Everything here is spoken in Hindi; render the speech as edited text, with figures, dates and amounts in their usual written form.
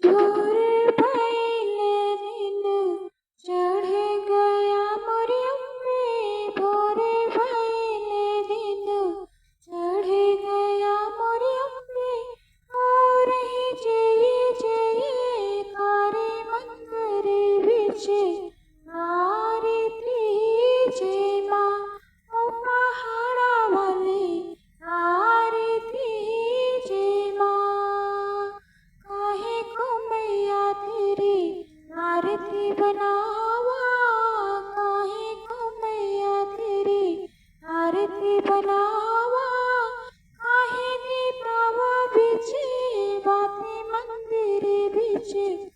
भोरे पहले दिन चढ़ गया मोरी अम्बे, भोरे पहले दिन चढ़ गया मोरी अम्बे। हो रही जय जय कारी मंदिर बिचे, आरती जय माँ ओ पहाड़ा वाली, आरती जय माँ। काहे को मैया तेरी आरती बनावा, काहे को मैया तेरी आरती बनावा। काहे दीपावा बिचे बाती मंदिर बिचे।